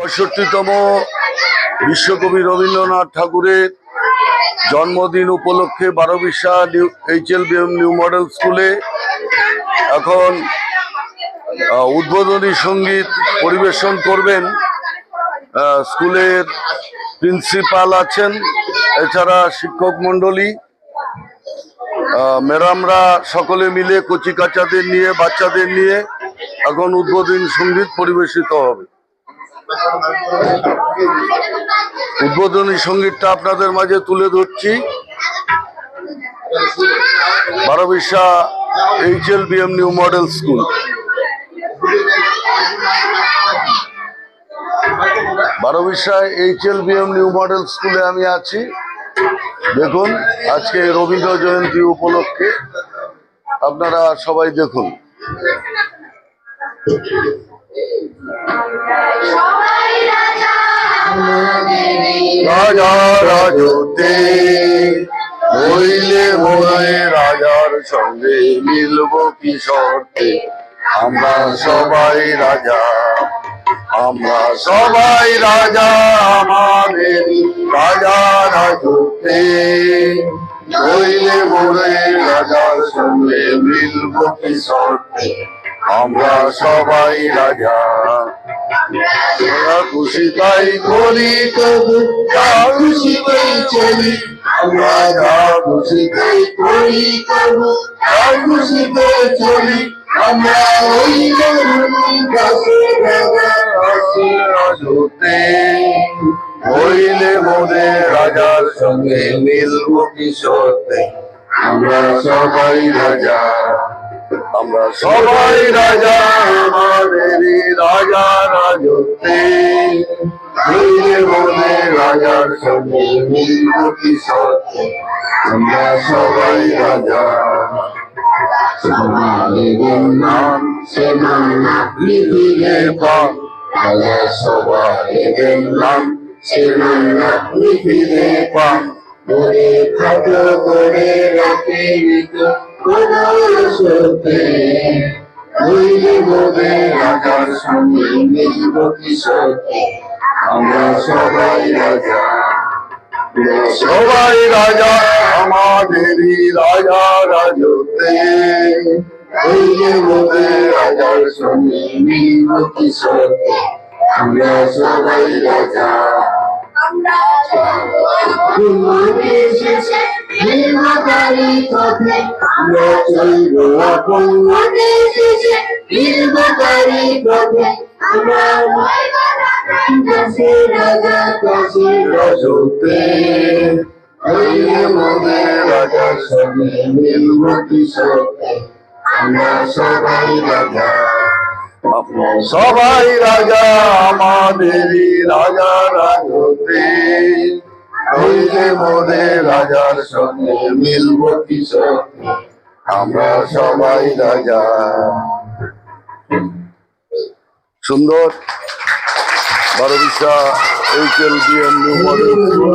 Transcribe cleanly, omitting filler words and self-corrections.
65তম বিশ্বকবি রবীন্দ্রনাথ ঠাকুরের জন্মদিন উপলক্ষে বারোবিশা HLBM নিউ মডেল স্কুলে এখন উদ্বোধনী সঙ্গীত পরিবেশন করবেন। স্কুলের প্রিন্সিপাল আছেন, এছাড়া শিক্ষক মণ্ডলী, ম্যাডামরা সকলে মিলে কচি কাচাদের নিয়ে, বাচ্চাদের নিয়ে এখন উদ্বোধনী সঙ্গীত পরিবেশিত হবে। উদ্বোধনী সঙ্গীতটা আপনাদের মাঝে তুলে ধরছি। Barobisha HLBM new model school. Barobisha HLBM new model স্কুলে আমি আছি। দেখুন, আজকে রবীন্দ্র জয়ন্তী উপলক্ষে আপনারা সবাই দেখুন। রাজা রাজতে হইলে মোরে রাজার সঙ্গে মিলব কি শর্তে, আমরা সবাই রাজা, আমরা সবাই রাজা, আমাদের রাজা রাজতে হইলে মোরে রাজার সঙ্গে মিলব কি শর্তে, আমরা সবাই রাজা। খুশি তাই করি তবু খুশি চলি, আমরা যা খুশিতে করি তবু খুশিতে চলি, আমরা ওই রাজতে হইলে মোরে রাজার সঙ্গে মিলব কি শর্তে, আমরা সবাই রাজা, আমরা সবাই রাজা, আমাদেরই রাজা রাজতে হইলে মোরে রাজার সঙ্গে মিলব কি শর্তে, আমরা সবাই রাজা। নাম সে লিখিলে পান, সবাই নাম সে লিখিলে পান, করে খাটো করে রাখি হইলে মোরে রাজার সঙ্গে মিলব কি শর্তে, আমরা সবাই রাজা, সবাই রাজা, আমাদেরই রাজা রাজতে হইলে মোরে রাজার সঙ্গে মিলব কি শর্তে, আমরা সবাই রাজা। আমরা চলব আপন রাজতে হইলে মোরে রাজার সঙ্গে মিলব কি শর্তে, আমরা সবাই রাজা, সবাই রাজা, আমাদেরই রাজা রাজতে হইলে মোরে রাজার সঙ্গে মিলব কি শর্তে, আমরা সবাই রাজা। সুন্দর। Barobisha HLBM new model school.